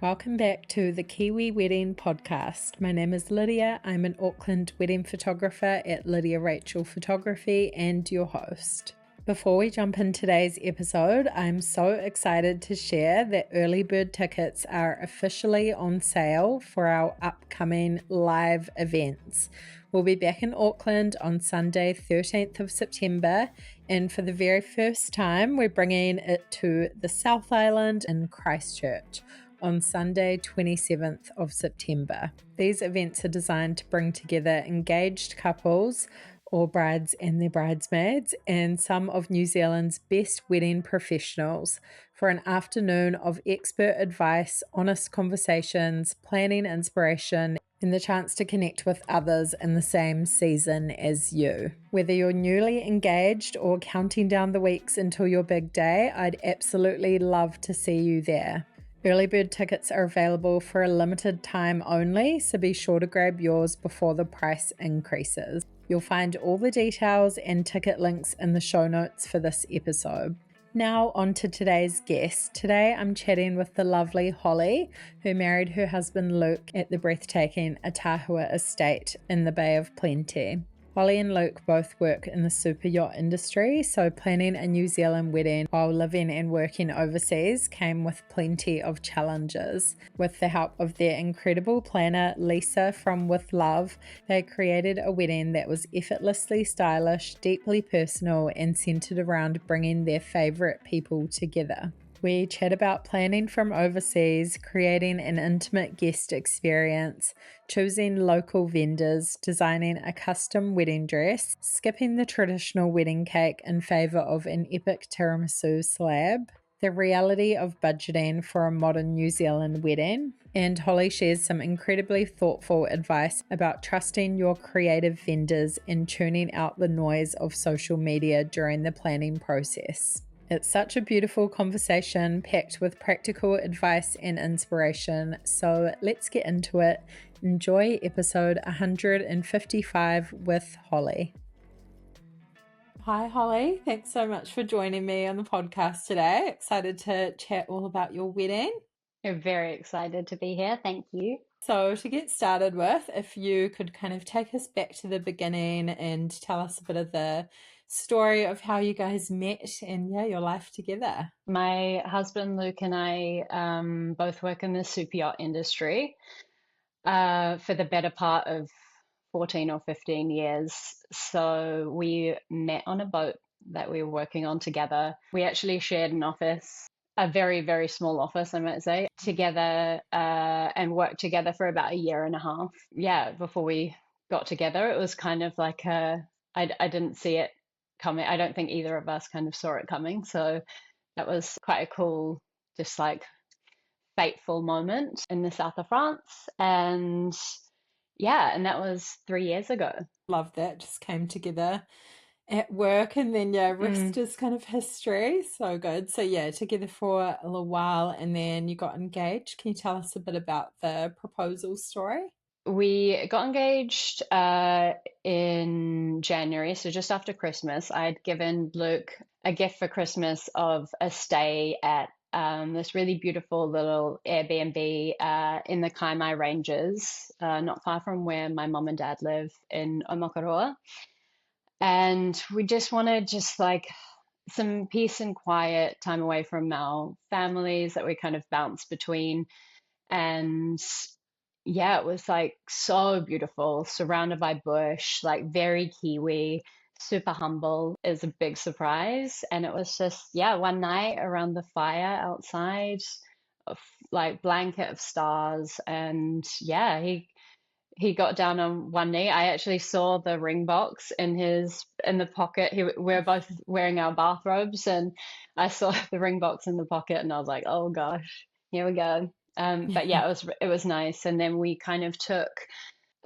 Welcome back to the Kiwi Wedding Podcast. My name is Lydia. I'm an Auckland wedding photographer at Lydia Rachel Photography and your host. Before we jump in today's episode, I'm so excited to share that Earlybird tickets are officially on sale for our upcoming live events. We'll be back in Auckland on Sunday, 13th of September, and for the very first time, we're bringing it to the South Island in Christchurch on Sunday, 27th of September. These events are designed to bring together engaged couples or brides and their bridesmaids and some of New Zealand's best wedding professionals for an afternoon of expert advice, honest conversations, planning inspiration, and the chance to connect with others in the same season as you. Whether you're newly engaged or counting down the weeks until your big day, I'd absolutely love to see you there. Earlybird tickets are available for a limited time only, so be sure to grab yours before the price increases. You'll find all the details and ticket links in the show notes for this episode. Now on to today's guest. Today I'm chatting with the lovely Holly, who married her husband Luke at the breathtaking Ātaahua Estate in the Bay of Plenty. Holly and Luke both work in the super yacht industry, so planning a New Zealand wedding while living and working overseas came with plenty of challenges. With the help of their incredible planner, Lisa from With Love, they created a wedding that was effortlessly stylish, deeply personal, and centered around bringing their favourite people together. We chat about planning from overseas, creating an intimate guest experience, choosing local vendors, designing a custom wedding dress, skipping the traditional wedding cake in favour of an epic tiramisu slab, the reality of budgeting for a modern New Zealand wedding, and Holly shares some incredibly thoughtful advice about trusting your creative vendors and tuning out the noise of social media during the planning process. It's such a beautiful conversation packed with practical advice and inspiration, so let's get into it. Enjoy episode 155 with Holly. Hi Holly, thanks so much for joining me on the podcast today. Excited to chat all about your wedding. You're very excited to be here, thank you. So to get started with, if you could kind of take us back to the beginning and tell us a bit of the story of how you guys met and your life together. My husband Luke and I both work in the super yacht industry for the better part of 14 or 15 years. So we met on a boat that we were working on together. We actually shared an office, a very, very small office, I might say, together and worked together for about a year and a half. Yeah, before we got together, it was kind of like I didn't see it coming. I don't think either of us kind of saw it coming. So that was quite a cool, just like fateful moment in the south of France. And that was 3 years ago. Love that. Just came together at work and then rest is kind of history. So good. So together for a little while and then you got engaged. Can you tell us a bit about the proposal story? We got engaged in January, so just after Christmas. I'd given Luke a gift for Christmas of a stay at this really beautiful little Airbnb in the Kaimai Ranges, not far from where my mom and dad live in Omakaroa. And we just wanted like some peace and quiet time away from our families that we kind of bounced between. And it was like so beautiful, surrounded by bush, like very Kiwi, super humble. Is a big surprise. And it was just, one night around the fire outside, like blanket of stars. And he got down on one knee. I actually saw the ring box in the pocket. We're both wearing our bathrobes, and I saw the ring box in the pocket, and I was like, oh gosh, here we go. But it was nice. And then we kind of took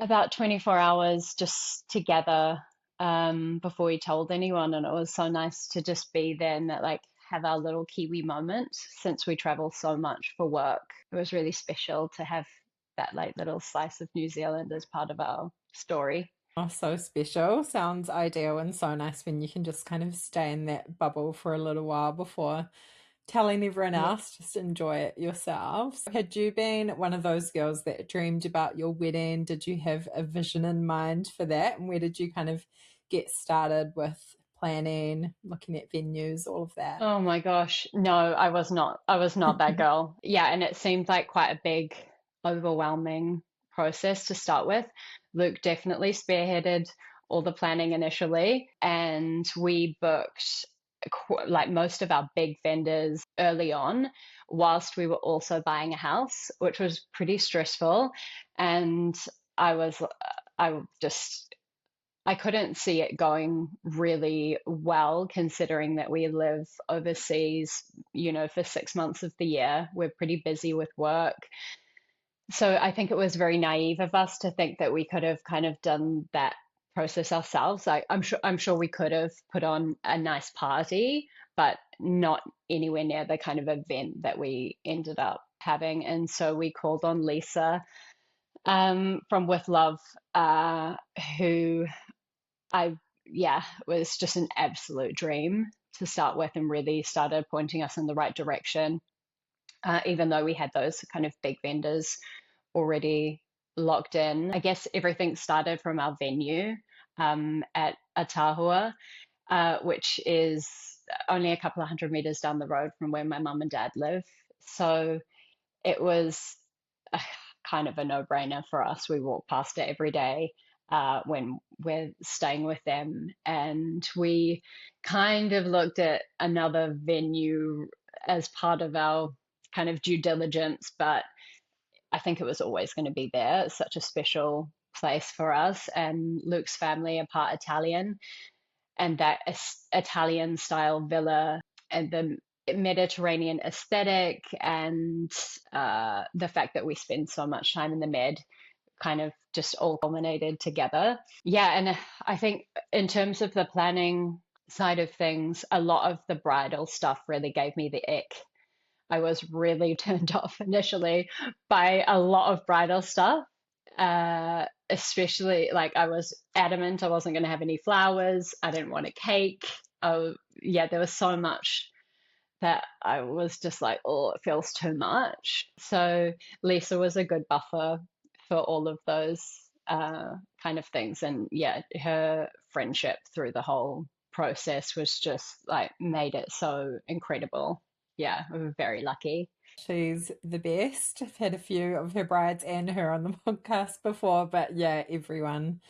about 24 hours just together before we told anyone. And it was so nice to just be there and like have our little Kiwi moment since we travel so much for work. It was really special to have that like little slice of New Zealand as part of our story. Oh, so special. Sounds ideal and so nice when you can just kind of stay in that bubble for a little while before telling everyone Yeah. else, just enjoy it yourselves. Had you been one of those girls that dreamed about your wedding? Did you have a vision in mind for that? And where did you kind of get started with planning, looking at venues, all of that? Oh my gosh. No, I was not. I was not that girl. Yeah, and it seemed like quite a big, overwhelming process to start with. Luke definitely spearheaded all the planning initially, and we booked like most of our big vendors early on, whilst we were also buying a house, which was pretty stressful. And I was, I just I couldn't see it going really well, considering that we live overseas, for 6 months of the year. We're pretty busy with work. So I think it was very naive of us to think that we could have kind of done that process ourselves. I'm sure we could have put on a nice party, but not anywhere near the kind of event that we ended up having. And so we called on Lisa from With Love, who yeah, it was just an absolute dream to start with and really started pointing us in the right direction, even though we had those kind of big vendors already locked in. I guess everything started from our venue at Ātaahua, which is only a couple of 100 meters down the road from where my mum and dad live. So it was a, kind of a no-brainer for us. We walk past it every day when we're staying with them. And we kind of looked at another venue as part of our kind of due diligence, but I think it was always going to be there. It's such a special place for us. And Luke's family are part Italian, and that Italian style villa and the Mediterranean aesthetic and the fact that we spend so much time in the Med kind of just all culminated together. Yeah, and I think in terms of the planning side of things, a lot of the bridal stuff really gave me the ick. I was really turned off initially by a lot of bridal stuff. Especially like I was adamant I wasn't going to have any flowers. I didn't want a cake. Oh, yeah, there was so much that I was just like, oh, it feels too much. So Lisa was a good buffer for all of those kind of things. And yeah, her friendship through the whole process was just like made it so incredible. Yeah, we were very lucky. She's the best. I've had a few of her brides and her on the podcast before, but yeah, everyone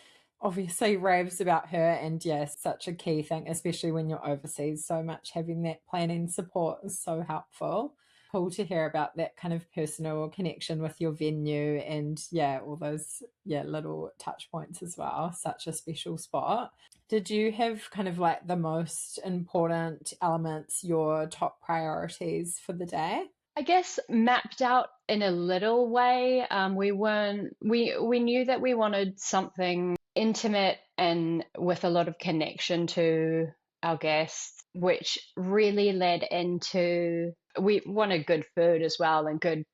obviously raves about her. And yeah, such a key thing, especially when you're overseas, so much having that planning support is so helpful. Cool to hear about that kind of personal connection with your venue and yeah, all those little touch points as well. Such a special spot. Did you have kind of like the most important elements, your top priorities for the day? I guess mapped out in a little way. We knew that we wanted something intimate and with a lot of connection to our guests, which really led into we wanted good food as well and good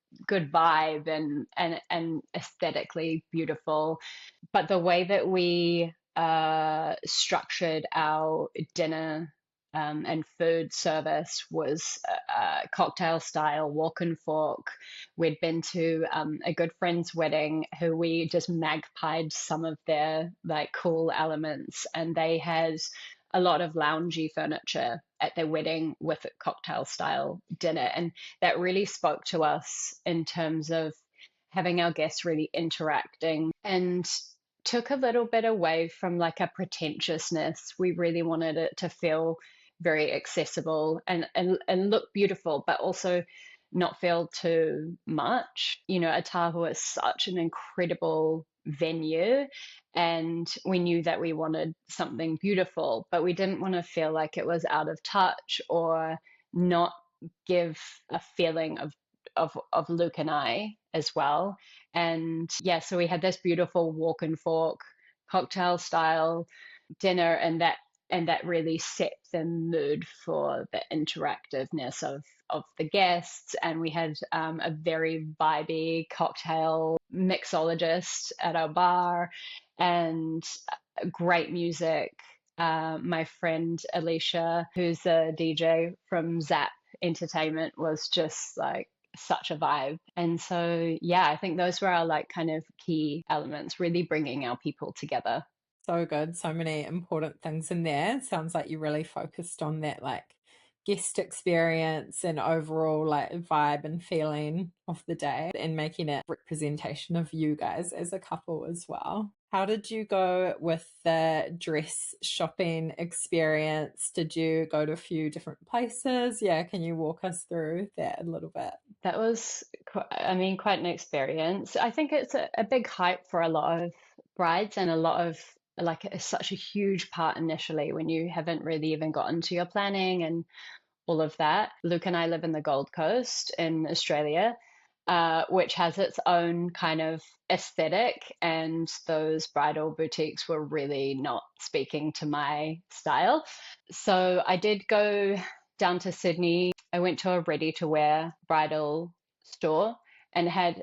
vibe and aesthetically beautiful. But the way that we structured our dinner and food service was cocktail style, walk and fork. We'd been to a good friend's wedding who we just magpied some of their like cool elements, and they had a lot of loungy furniture at their wedding with a cocktail style dinner. And that really spoke to us in terms of having our guests really interacting and took a little bit away from like a pretentiousness. We really wanted it to feel very accessible and look beautiful, but also not feel too much. Ātaahua is such an incredible venue, and we knew that we wanted something beautiful, but we didn't want to feel like it was out of touch or not give a feeling of Luke and I as well. And yeah, so we had this beautiful walk and fork cocktail style dinner, and that really set the mood for the interactiveness of the guests. And we had a very vibey cocktail mixologist at our bar and great music. My friend Alicia, who's a DJ from Zap entertainment was just like such a vibe. And so, yeah, I think those were our like kind of key elements, really bringing our people together. So good. So many important things in there. Sounds like you really focused on that like guest experience and overall like vibe and feeling of the day and making it representation of you guys as a couple as well. How did you go with the dress shopping experience? Did you go to a few different places? Yeah, can you walk us through that a little bit? That was, quite an experience. I think it's a big hype for a lot of brides and a lot of like it's such a huge part initially when you haven't really even gotten to your planning and all of that. Luke and I live in the Gold Coast in Australia, which has its own kind of aesthetic, and those bridal boutiques were really not speaking to my style. So I did go down to Sydney. I went to a ready to wear bridal store and had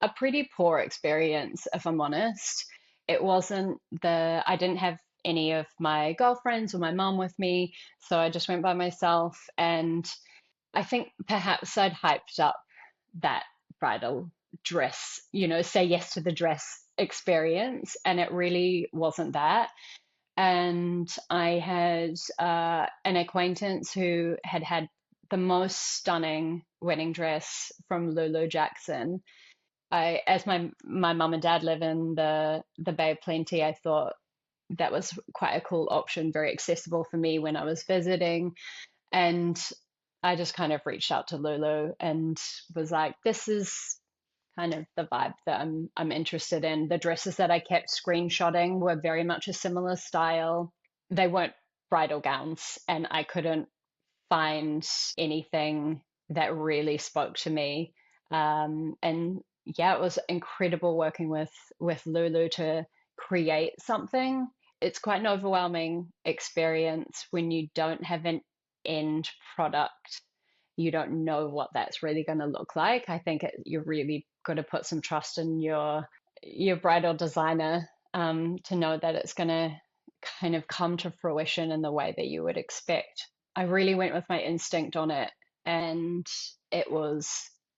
a pretty poor experience, if I'm honest. It wasn't I didn't have any of my girlfriends or my mom with me, so I just went by myself. And I think perhaps I'd hyped up that bridal dress, say yes to the dress experience, and it really wasn't that. And I had an acquaintance who had the most stunning wedding dress from Lulu Jackson. As my mum and dad live in the Bay of Plenty, I thought that was quite a cool option, very accessible for me when I was visiting. And I just kind of reached out to Lulu and was like, this is kind of the vibe that I'm interested in. The dresses that I kept screenshotting were very much a similar style. They weren't bridal gowns, and I couldn't find anything that really spoke to me. And yeah, it was incredible working with Lulu to create something. It's quite an overwhelming experience when you don't have an end product. You don't know what that's really going to look like. I think you're really got to put some trust in your bridal designer to know that it's going to kind of come to fruition in the way that you would expect. I really went with my instinct on it, and it was,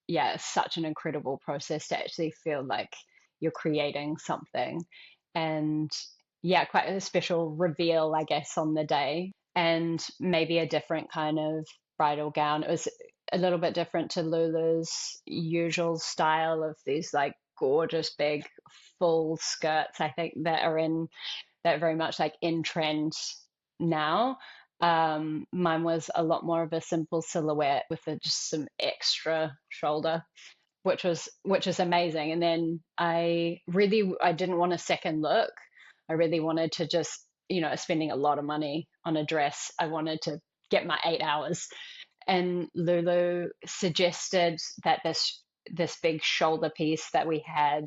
yeah, such an incredible process to actually feel like you're creating something. And yeah, quite a special reveal, I guess, on the day, and maybe a different kind of bridal gown. It was a little bit different to Lulu's usual style of these like gorgeous big full skirts, I think, that very much like in trend now. Mine was a lot more of a simple silhouette with just some extra shoulder, which is amazing. And then I didn't want a second look. I really wanted to just, spending a lot of money on a dress, I wanted to get my 8 hours. And Lulu suggested that this big shoulder piece that we had,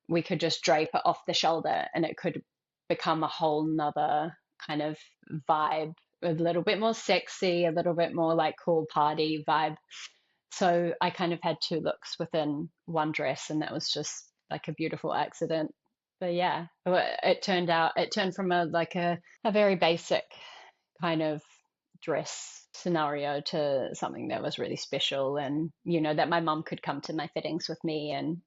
we could just drape it off the shoulder and it could become a whole nother kind of vibe, a little bit more sexy, a little bit more like cool party vibe. So I kind of had two looks within one dress, and that was just like a beautiful accident. But yeah, it turned from a very basic kind of dress scenario to something that was really special, and that my mum could come to my fittings with me, and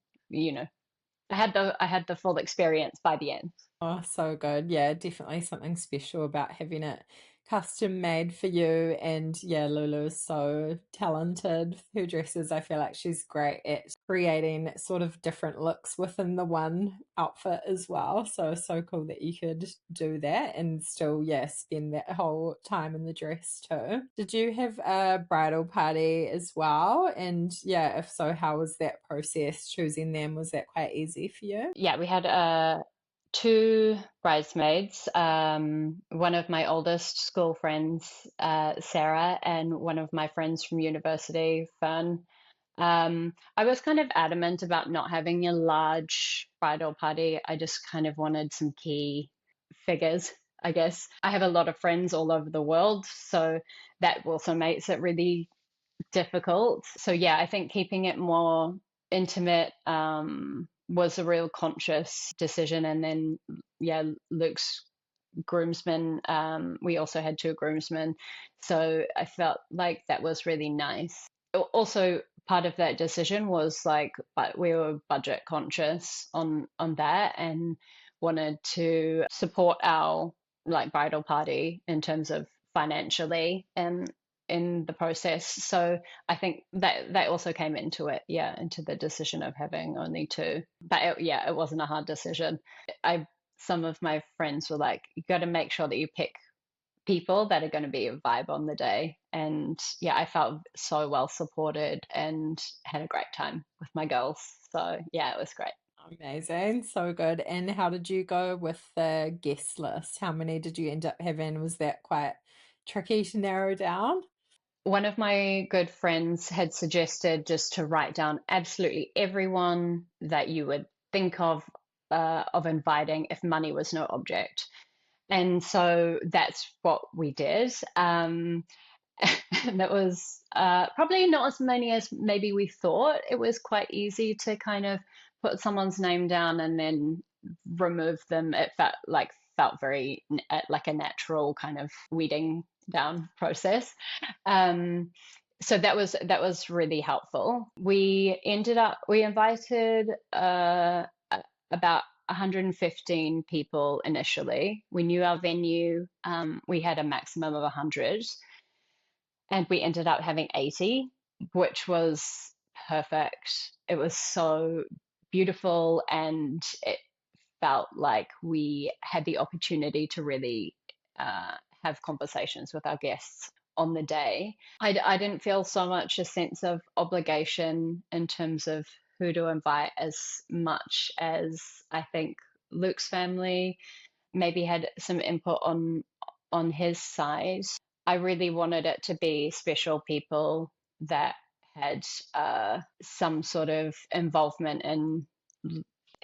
I had the full experience by the end. Oh, so good. Yeah, definitely something special about having it custom made for you. And yeah, Lulu is so talented. Her dresses, I feel like she's great at creating sort of different looks within the one outfit as well. So cool that you could do that and still, yeah, spend that whole time in the dress too. Did you have a bridal party as well? And yeah, if so, how was that process choosing them? Was that quite easy for you? Yeah, we had two bridesmaids, one of my oldest school friends, Sarah, and one of my friends from university, Fern. I was kind of adamant about not having a large bridal party. I just kind of wanted some key figures, I guess. I have a lot of friends all over the world, so that also makes it really difficult. So yeah, I think keeping it more intimate was a real conscious decision. And then yeah, Luke's groomsmen. We also had two groomsmen. So I felt like that was really nice. Also, part of that decision was like, but we were budget conscious on that and wanted to support our like bridal party in terms of financially and in the process. So I think that also came into it, yeah, into the decision of having only two. But it wasn't a hard decision. Some of my friends were like, you got to make sure that you pick people that are going to be a vibe on the day. And yeah, I felt so well supported and had a great time with my girls. So yeah, it was great. Amazing. So good. And how did you go with the guest list? How many did you end up having? Was that quite tricky to narrow down? One of my good friends had suggested just to write down absolutely everyone that you would think of inviting if money was no object. And so that's what we did. And that was probably not as many as maybe we thought. It was quite easy to kind of put someone's name down and then remove them. It felt very like a natural kind of weeding down process. So that was really helpful. We invited about 115 people initially. We knew our venue. We had a maximum of 100, and we ended up having 80, which was perfect. It was so beautiful, and it felt like we had the opportunity to really have conversations with our guests on the day. I didn't feel so much a sense of obligation in terms of who to invite as much as I think Luke's family maybe had some input on his side. I really wanted it to be special people that had some sort of involvement in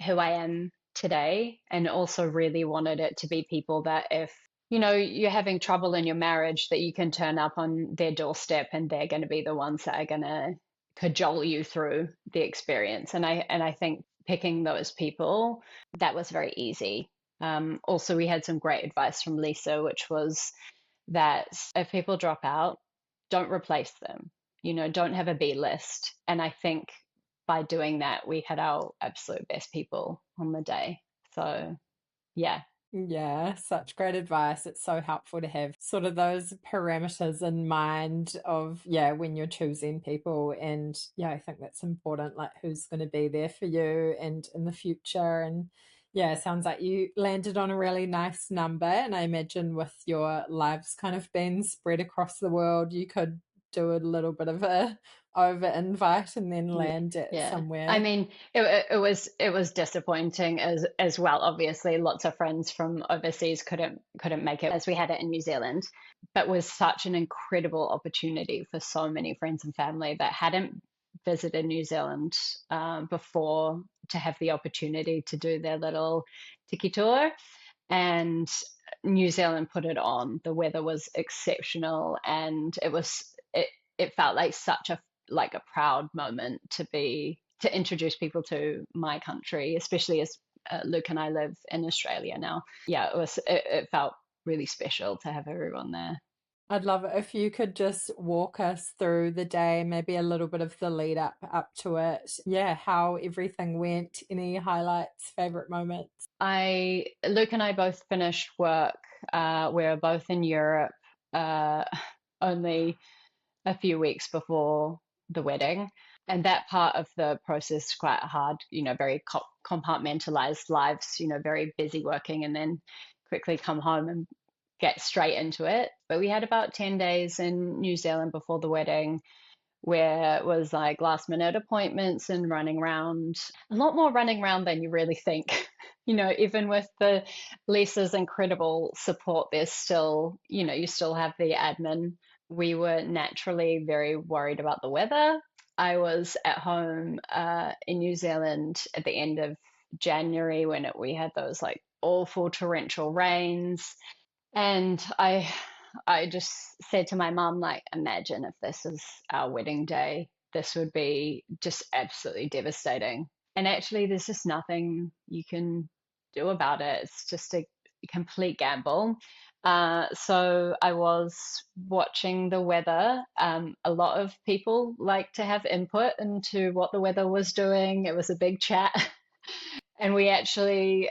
who I am today, and also really wanted it to be people that if you're having trouble in your marriage, that you can turn up on their doorstep and they're going to be the ones that are going to cajole you through the experience. And I think picking those people, that was very easy. Also, we had some great advice from Lisa, which was that if people drop out, don't replace them. Don't have a B list. And I think by doing that, we had our absolute best people on the day. So, yeah. Yeah, such great advice. It's so helpful to have sort of those parameters in mind of, when you're choosing people. And I think that's important, like who's going to be there for you and in the future. And it sounds like you landed on a really nice number. And I imagine with your lives kind of being spread across the world, you could do a little bit of a over invite and then land it somewhere. I mean, it was disappointing as well. Obviously, lots of friends from overseas couldn't make it as we had it in New Zealand, but was such an incredible opportunity for so many friends and family that hadn't visited New Zealand before to have the opportunity to do their little tiki tour. And New Zealand put it on. The weather was exceptional, and it felt like such a proud moment to introduce people to my country, especially as Luke and I live in Australia now. It felt really special to have everyone there. I'd love it if you could just walk us through the day, maybe a little bit of the lead up to it. How everything went, any highlights, favorite moments? Luke and I both finished work. We're both in Europe only a few weeks before the wedding, and that part of the process is quite hard, very compartmentalized lives, very busy working and then quickly come home and get straight into it. But we had about 10 days in New Zealand before the wedding where it was like last minute appointments and running around, a lot more running around than you really think. Even with the Lisa's incredible support, there's still, you still have the admin. We were naturally very worried about the weather. I was at home in New Zealand at the end of January when we had those like awful torrential rains. And I just said to my mum, like, imagine if this is our wedding day, this would be just absolutely devastating. And actually, there's just nothing you can do about it. It's just complete gamble. So I was watching the weather. A lot of people like to have input into what the weather was doing. It was a big chat. And we actually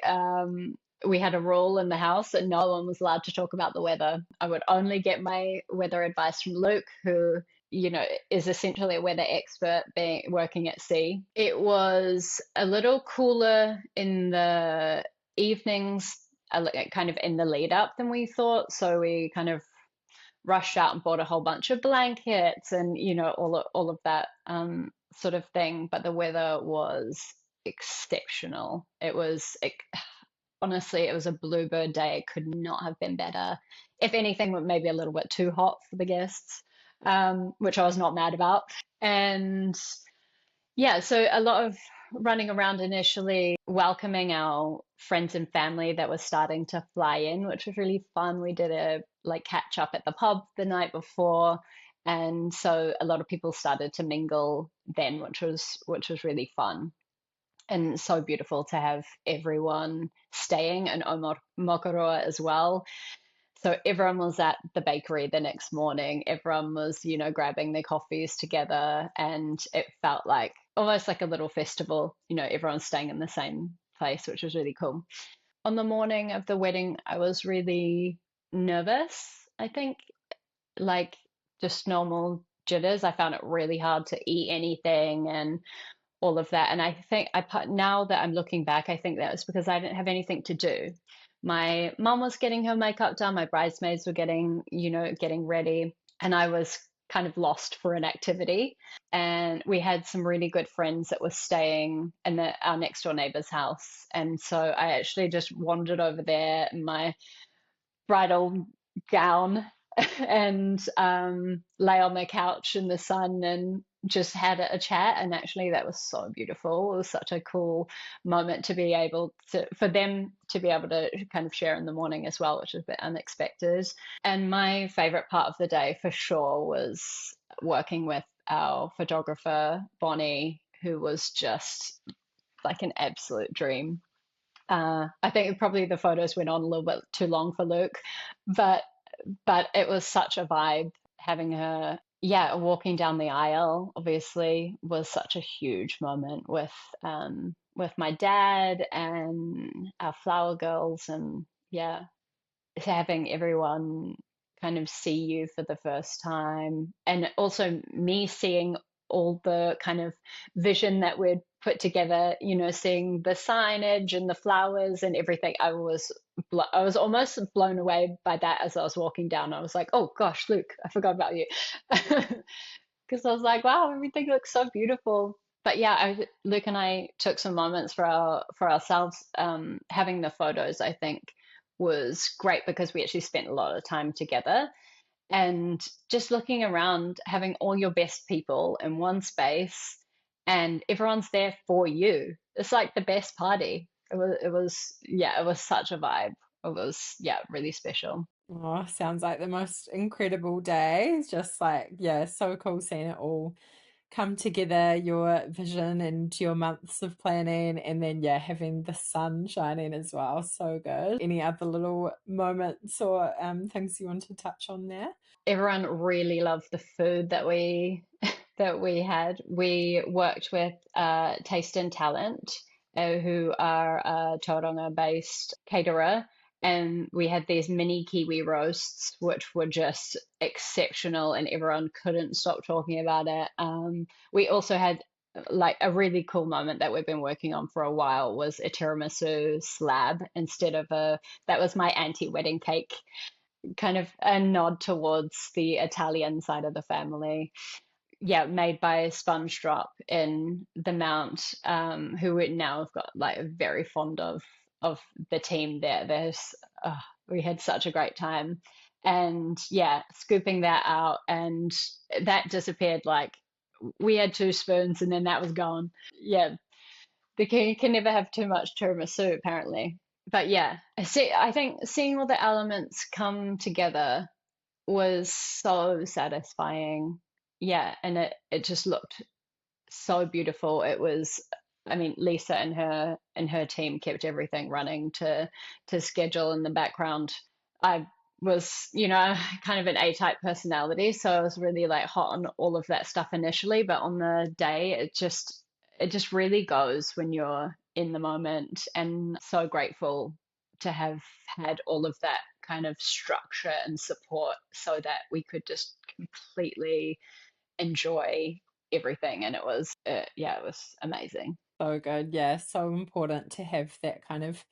we had a rule in the house that no one was allowed to talk about the weather. I would only get my weather advice from Luke, who, is essentially a weather expert, being working at sea. It was a little cooler in the evenings, kind of in the lead up than we thought. So we kind of rushed out and bought a whole bunch of blankets and, all of that sort of thing. But the weather was exceptional. Honestly, it was a bluebird day. It could not have been better. If anything, maybe a little bit too hot for the guests, which I was not mad about. And yeah, so a lot of running around initially, welcoming our friends and family that was starting to fly in, which was really fun. We did a catch up at the pub the night before, and so a lot of people started to mingle then, which was really fun. And so beautiful to have everyone staying in Mokoroa as well. So everyone was at the bakery the next morning. Everyone was, grabbing their coffees together, and it felt like almost like a little festival. Everyone's staying in the same place, which was really cool. On the morning of the wedding, I was really nervous, I think, like just normal jitters. I found it really hard to eat anything and all of that. And I think now that I'm looking back, I think that was because I didn't have anything to do. My mum was getting her makeup done, my bridesmaids were getting ready, and I was kind of lost for an activity. And we had some really good friends that were staying in our next door neighbor's house. And so I actually just wandered over there in my bridal gown and lay on the couch in the sun and just had a chat. And actually that was so beautiful. It was such a cool moment to be able to, for them to be able to kind of share in the morning as well, which was a bit unexpected. And my favorite part of the day for sure was working with our photographer, Bonnie, who was just like an absolute dream. I think probably the photos went on a little bit too long for Luke, but it was such a vibe having her. Yeah, walking down the aisle obviously was such a huge moment with my dad and our flower girls, and yeah, having everyone kind of see you for the first time, and also me seeing all the kind of vision that we'd put together, seeing the signage and the flowers and everything. I was almost blown away by that as I was walking down. I was like, oh gosh, Luke, I forgot about you. Because I was like, wow, everything looks so beautiful. But yeah, Luke and I took some moments for ourselves. Having the photos, I think, was great because we actually spent a lot of time together. And just looking around, having all your best people in one space, and everyone's there for you. It's like the best party. It was such a vibe. It was, really special. Oh, sounds like the most incredible day. It's just like, yeah, so cool seeing it all come together, your vision and your months of planning, and then, yeah, having the sun shining as well. So good. Any other little moments or things you want to touch on there? Everyone really loved the food that we had. We worked with Taste and Talent, who are a Tauranga-based caterer, and we had these mini kiwi roasts, which were just exceptional, and everyone couldn't stop talking about it. We also had like a really cool moment that we've been working on for a while was a tiramisu slab instead of that was my anti-wedding cake, kind of a nod towards the Italian side of the family. Yeah, made by Sponge Drop in the Mount, who we now have got like very fond of the team there. We had such a great time, and yeah, scooping that out, and that disappeared. Like we had 2 spoons, and then that was gone. Yeah, you can never have too much tiramisu apparently. But yeah, I think seeing all the elements come together was so satisfying. Yeah, and it just looked so beautiful. It was I mean, Lisa and her team kept everything running to schedule in the background. I was, kind of an A-type personality, so I was really like hot on all of that stuff initially, but on the day it just really goes when you're in the moment, and so grateful to have had all of that kind of structure and support so that we could just completely enjoy everything. And it was it was amazing. So good. Yeah, so important to have that kind of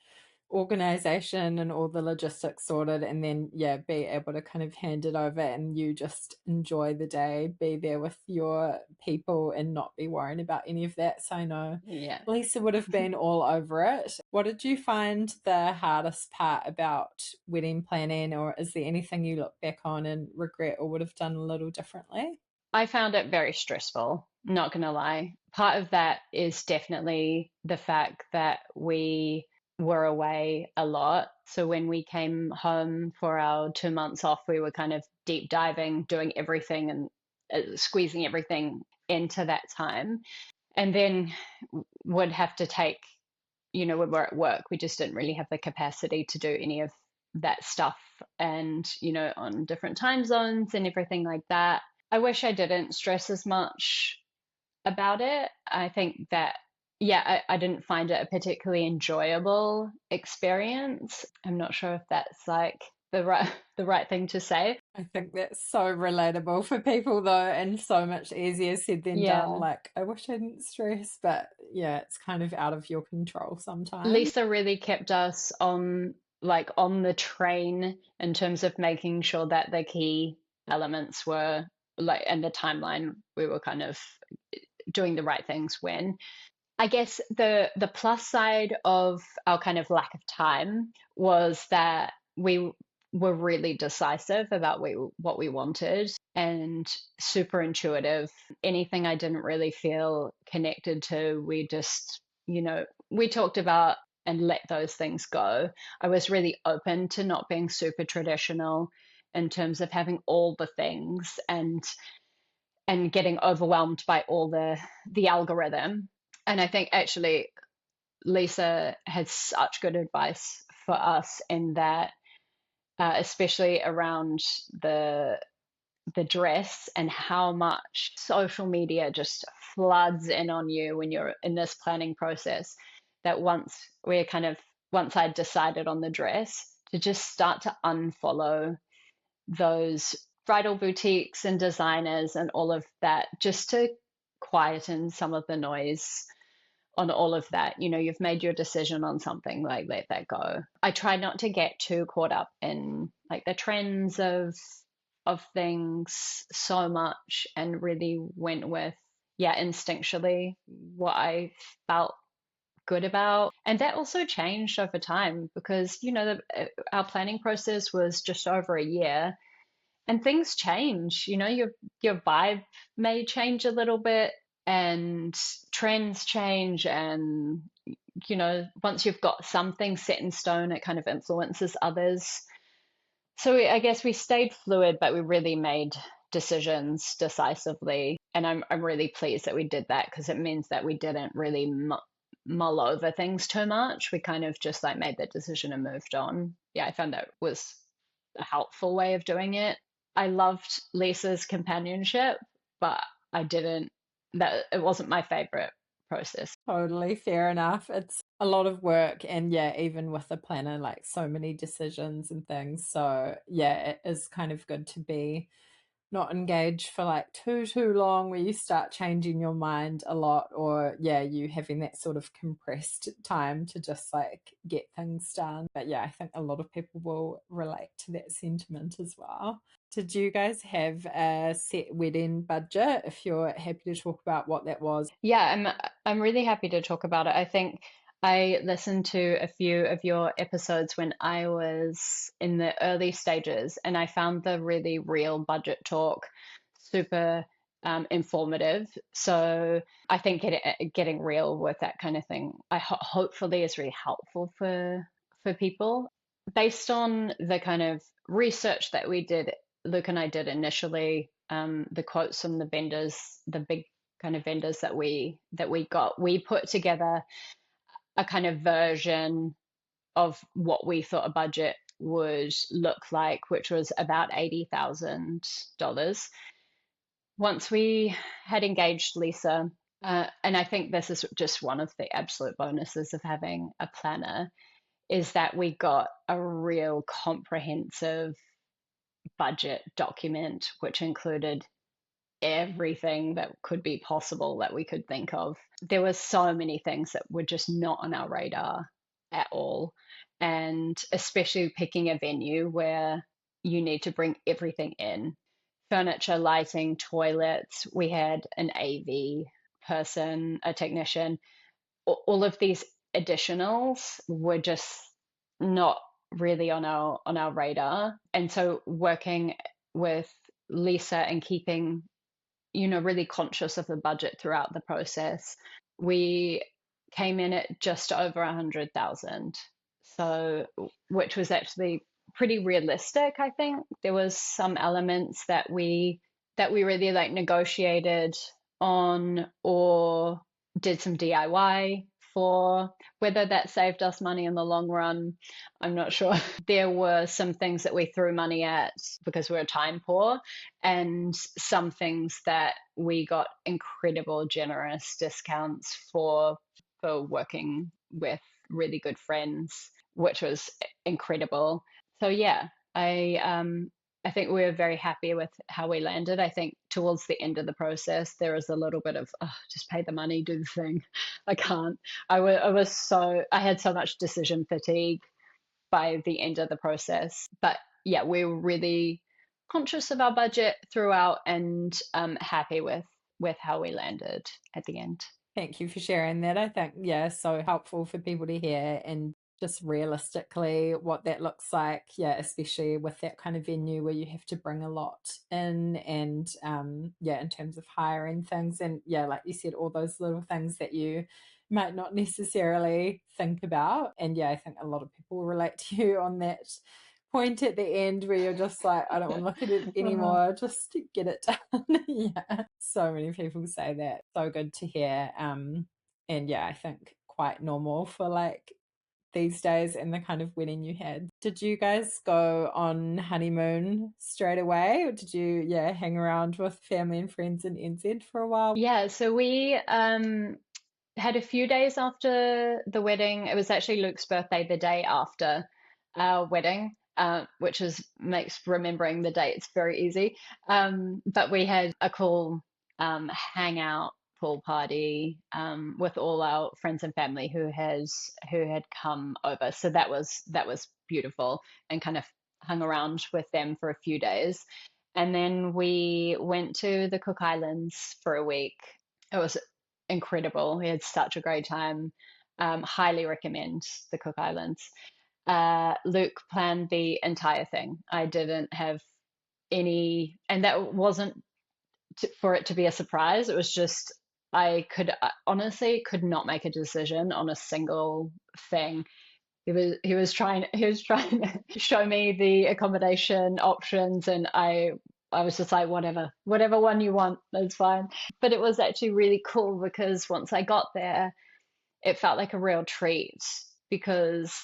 organization and all the logistics sorted, and then be able to kind of hand it over and you just enjoy the day, be there with your people and not be worrying about any of that. So I know Yeah. Lisa would have been all over it. What did you find the hardest part about wedding planning, or is there anything you look back on and regret or would have done a little differently? I found it very stressful, not gonna lie. Part of that is definitely the fact that we were away a lot. So when we came home for our 2 months off, we were kind of deep diving, doing everything and squeezing everything into that time. And then would have to take, when we're at work, we just didn't really have the capacity to do any of that stuff, and, on different time zones and everything like that. I wish I didn't stress as much about it. I think that, I didn't find it a particularly enjoyable experience. I'm not sure if that's like the right thing to say. I think that's so relatable for people though, and so much easier said than done. Yeah. Like, I wish I didn't stress, but yeah, it's kind of out of your control sometimes. Lisa really kept us on the train in terms of making sure that the key elements were like, and the timeline, we were kind of doing the right things when. I guess the plus side of our kind of lack of time was that we were really decisive about what we wanted, and super intuitive. Anything I didn't really feel connected to, we just, we talked about and let those things go. I was really open to not being super traditional in terms of having all the things, and getting overwhelmed by all the algorithm. And I think actually Lisa had such good advice for us in that, especially around the dress and how much social media just floods in on you when you're in this planning process. That once I'd decided on the dress, to just start to unfollow those bridal boutiques and designers and all of that, just to quieten some of the noise on all of that. You've made your decision on something, like, let that go. I try not to get too caught up in like the trends of things so much, and really went with, instinctually what I felt good about. And that also changed over time because, our planning process was just over a year, and things change. Your vibe may change a little bit, and trends change, and once you've got something set in stone, it kind of influences others. So I guess we stayed fluid, but we really made decisions decisively, and I'm really pleased that we did that, because it means that we didn't really mull over things too much. We kind of just like made that decision and moved on. I found that was a helpful way of doing it. I loved Lisa's companionship, but it wasn't my favorite process. Totally fair enough. It's a lot of work, and even with the planner, like so many decisions and things. So it is kind of good to be not engaged for like too long, where you start changing your mind a lot, or you having that sort of compressed time to just like get things done. But I think a lot of people will relate to that sentiment as well. Did you guys have a set wedding budget? If you're happy to talk about what that was. I'm really happy to talk about it. I think I listened to a few of your episodes when I was in the early stages, and I found the really real budget talk super informative. So I think getting real with that kind of thing, hopefully, is really helpful for people. Based on the kind of research that Luke and I did initially, the quotes from the vendors, the big kind of vendors that we got. We put together a kind of version of what we thought a budget would look like, which was about $80,000. Once we had engaged Lisa, and I think this is just one of the absolute bonuses of having a planner, is that we got a real comprehensive budget document, which included everything that could be possible that we could think of. There were so many things that were just not on our radar at all. And especially picking a venue where you need to bring everything in: furniture, lighting, toilets. We had an AV person, a technician. All of these additionals were just not really on our radar. And so working with Lisa and keeping, really conscious of the budget throughout the process, we came in at just over 100,000. So, which was actually pretty realistic, I think. There was some elements that we really like negotiated on or did some DIY for. Whether that saved us money in the long run, I'm not sure. There were some things that we threw money at because we were time poor, and some things that we got incredible generous discounts for working with really good friends, which was incredible. So yeah, I think we were very happy with how we landed. I think towards the end of the process, there was a little bit of, oh, just pay the money, do the thing. I can't. I had so much decision fatigue by the end of the process. But yeah, we were really conscious of our budget throughout, and happy with how we landed at the end. Thank you for sharing that. I think, yeah, so helpful for people to hear, and just realistically what that looks like. Yeah, especially with that kind of venue where you have to bring a lot in, and yeah, in terms of hiring things, and yeah, like you said, all those little things that you might not necessarily think about. And yeah, I think a lot of people relate to you on that point at the end where you're just like, I don't want to look at it anymore, just get it done. Yeah, so many people say that. So good to hear. And yeah, I think quite normal for like these days and the kind of wedding you had. Did you guys go on honeymoon straight away, or did you hang around with family and friends in NZ for a while? Yeah, so we had a few days after the wedding. It was actually Luke's birthday the day after our wedding, which makes remembering the dates very easy. But we had a cool hangout pool party with all our friends and family who had come over. So that was beautiful, and kind of hung around with them for a few days. And then we went to the Cook Islands for a week. It was incredible. We had such a great time. Highly recommend the Cook Islands. Luke planned the entire thing. I didn't have any, and that wasn't for it to be a surprise. It was just I honestly could not make a decision on a single thing. He was trying to show me the accommodation options, and I was just like, whatever one you want, that's fine. But it was actually really cool because once I got there, it felt like a real treat because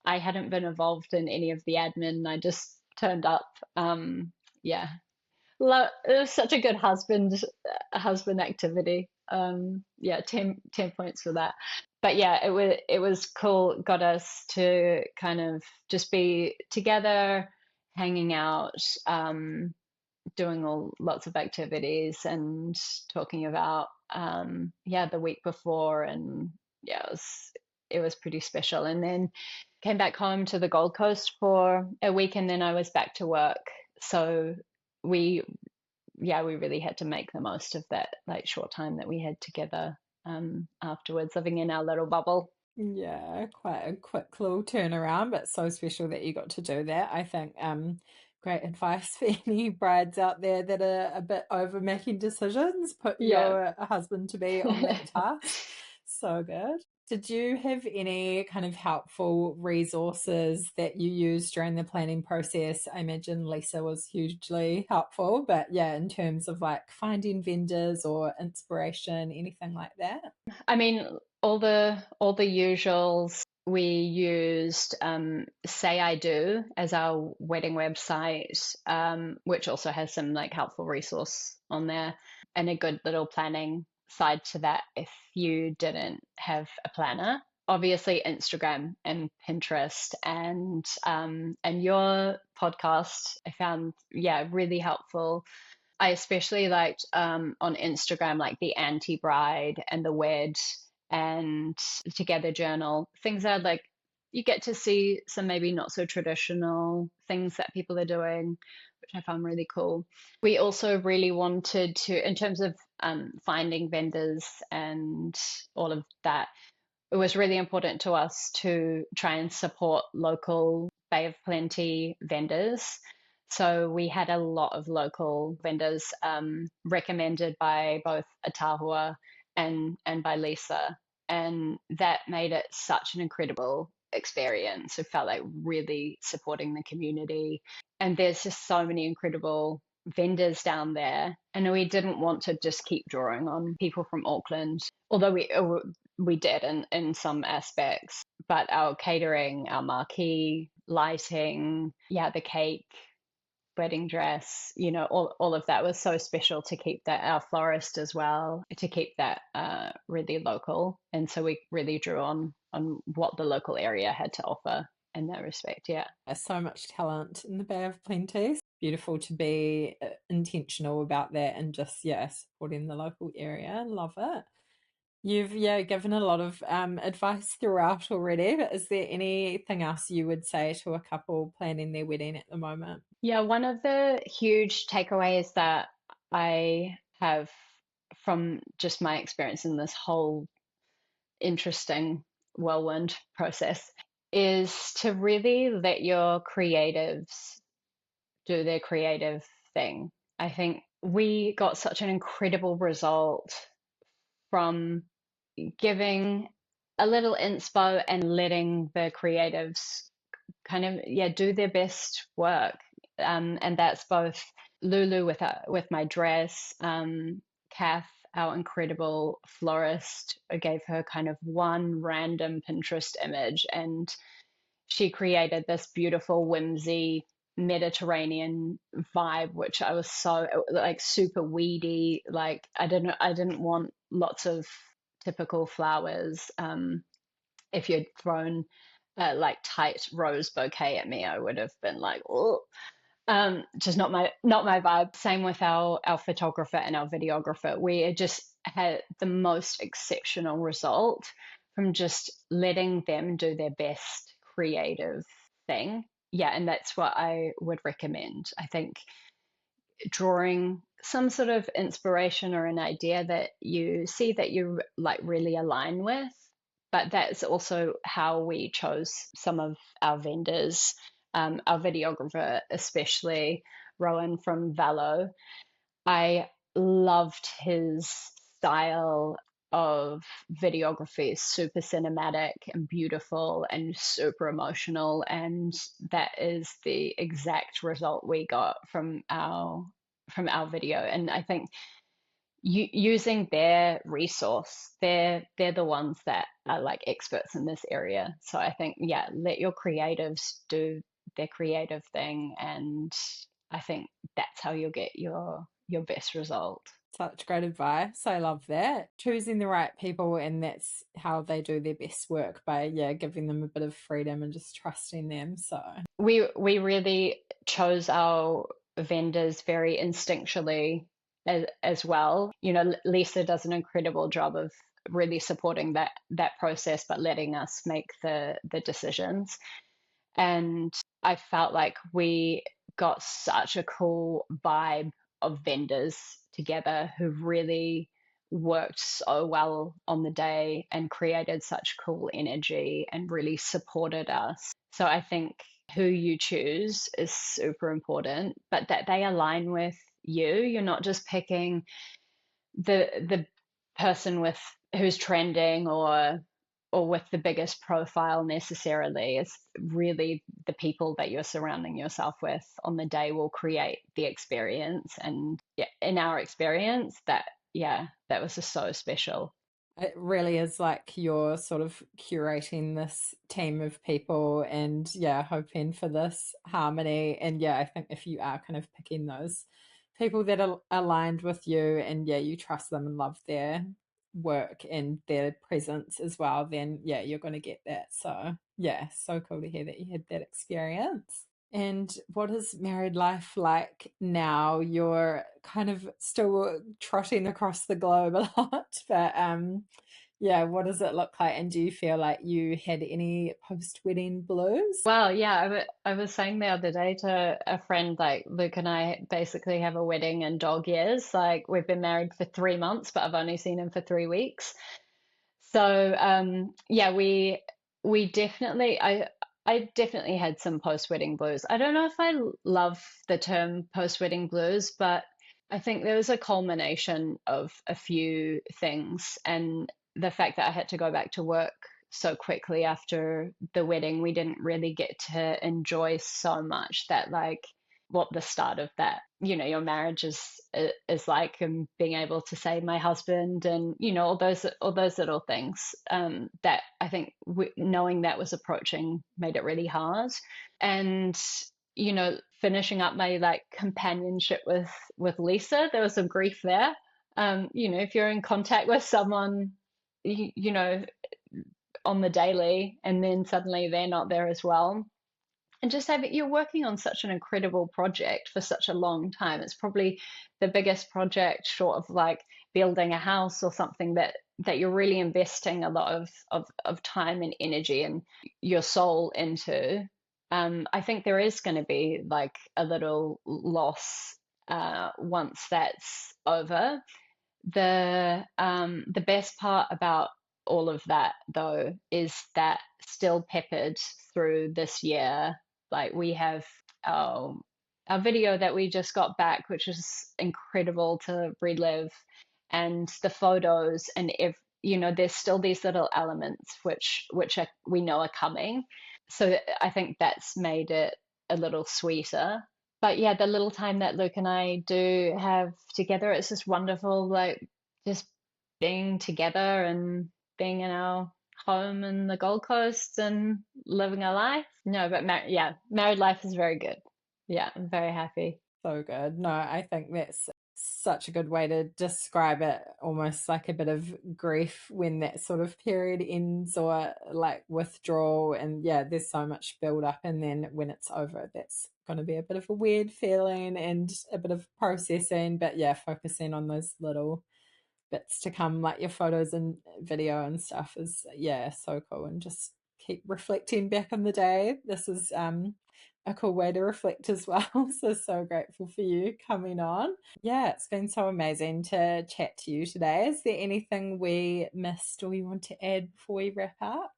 I hadn't been involved in any of the admin. I just turned up. Yeah, it was such a good husband activity. Yeah, 10 points for that. But yeah, it was cool. Got us to kind of just be together, hanging out, doing lots of activities, and talking about the week before. And yeah, it was pretty special. And then came back home to the Gold Coast for a week, and then I was back to work. So we really had to make the most of that like short time that we had together afterwards, living in our little bubble. Yeah, quite a quick little turnaround, but so special that you got to do that. I think great advice for any brides out there that are a bit over making decisions. Put Yeah. your husband to be on that task. So good. Did you have any kind of helpful resources that you used during the planning process? I imagine Lisa was hugely helpful, but yeah, in terms of like finding vendors or inspiration, anything like that? I mean, all the usuals. We used Say I Do as our wedding website, which also has some like helpful resource on there, and a good little planning side to that if you didn't have a planner. Obviously, Instagram and Pinterest and your podcast I found, yeah, really helpful. I especially liked on Instagram, like the anti bride and the wed and together journal, things that like you get to see some maybe not so traditional things that people are doing, which I found really cool. We also really wanted to, in terms of finding vendors and all of that, it was really important to us to try and support local Bay of Plenty vendors. So we had a lot of local vendors recommended by both Ātaahua and by Lisa. And that made it such an incredible experience. It felt like really supporting the community. And there's just so many incredible vendors down there. And we didn't want to just keep drawing on people from Auckland, although we did in some aspects, but our catering, our marquee, lighting, yeah, the cake, wedding dress, all of that was so special to keep that, our florist as well, to keep that really local. And so we really drew on what the local area had to offer in that respect. Yeah. There's so much talent in the Bay of Plenty. Beautiful to be intentional about that and just, yeah, supporting the local area. Love it. You've, yeah, given a lot of advice throughout already, but is there anything else you would say to a couple planning their wedding at the moment? Yeah, one of the huge takeaways that I have from just my experience in this whole interesting whirlwind process is to really let your creatives do their creative thing. I think we got such an incredible result from giving a little inspo and letting the creatives kind of, yeah, do their best work. And that's both Lulu with my dress, Kath, our incredible florist. I gave her kind of one random Pinterest image, and she created this beautiful whimsy Mediterranean vibe, which I was so like super weedy. Like I didn't want lots of typical flowers. If you'd thrown a like tight rose bouquet at me, I would have been like, oh, just not my vibe. Same with our photographer and our videographer. We just had the most exceptional result from just letting them do their best creative thing. Yeah, and that's what I would recommend. I think drawing some sort of inspiration or an idea that you see that you like really align with, but that's also how we chose some of our vendors, our videographer, especially Rowan from Valo. I loved his style of videography, super cinematic and beautiful and super emotional. And that is the exact result we got from our video. And I think using their resource, they're the ones that are like experts in this area. So I think, yeah, let your creatives do their creative thing, and I think that's how you'll get your best result. Such great advice. I love that. Choosing the right people, and that's how they do their best work, by, yeah, giving them a bit of freedom and just trusting them. So We really chose our vendors very instinctually as well. Lisa does an incredible job of really supporting that process, but letting us make the decisions. And I felt like we got such a cool vibe of vendors together who really worked so well on the day and created such cool energy and really supported us. So I think who you choose is super important, but that they align with you. You're not just picking the person with who's trending or or with the biggest profile necessarily. It's really the people that you're surrounding yourself with on the day will create the experience. And yeah, in our experience, that was just so special. It really is like you're sort of curating this team of people and hoping for this harmony. And I think if you are kind of picking those people that are aligned with you and you trust them and love their work and their presence as well, then you're going to get that. So so cool to hear that you had that experience. And what is married life like now? You're kind of still trotting across the globe a lot, but what does it look like? And do you feel like you had any post-wedding blues? Well, yeah, I was saying the other day to a friend, like Luke and I basically have a wedding in dog years. Like we've been married for 3 months, but I've only seen him for 3 weeks. So we definitely I definitely had some post-wedding blues. I don't know if I love the term post-wedding blues, but I think there was a culmination of a few things, and the fact that I had to go back to work so quickly after the wedding, we didn't really get to enjoy so much that like what the start of that, your marriage is like, and being able to say my husband and all those little things that I think knowing that was approaching made it really hard. And finishing up my like companionship with Lisa, there was some grief there. If you're in contact with someone on the daily and then suddenly they're not there as well, and just have it, you're working on such an incredible project for such a long time. It's probably the biggest project short of like building a house or something that you're really investing a lot of time and energy and your soul into. I think there is going to be like a little loss once that's over. The best part about all of that though is that still peppered through this year, like we have our video that we just got back, which is incredible to relive, and the photos, and if there's still these little elements we know are coming. So I think that's made it a little sweeter. But yeah, the little time that Luke and I do have together, it's just wonderful, like just being together and being in our home in the Gold Coast and living our life. No, but married life is very good. Yeah, I'm very happy. So good. No, I think that's such a good way to describe it, almost like a bit of grief when that sort of period ends, or like withdrawal, and there's so much build up, and then when it's over, that's going to be a bit of a weird feeling and a bit of processing, but focusing on those little bits to come, like your photos and video and stuff, is so cool. And just keep reflecting back on the day. This is a cool way to reflect as well. So grateful for you coming on. It's been so amazing to chat to you today. Is there anything we missed or you want to add before we wrap up?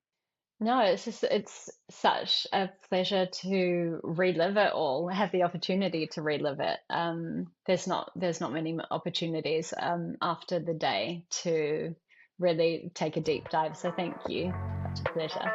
No, it's such a pleasure to relive it all, have the opportunity to relive it. There's not many opportunities after the day to really take a deep dive. So thank you. Such a pleasure.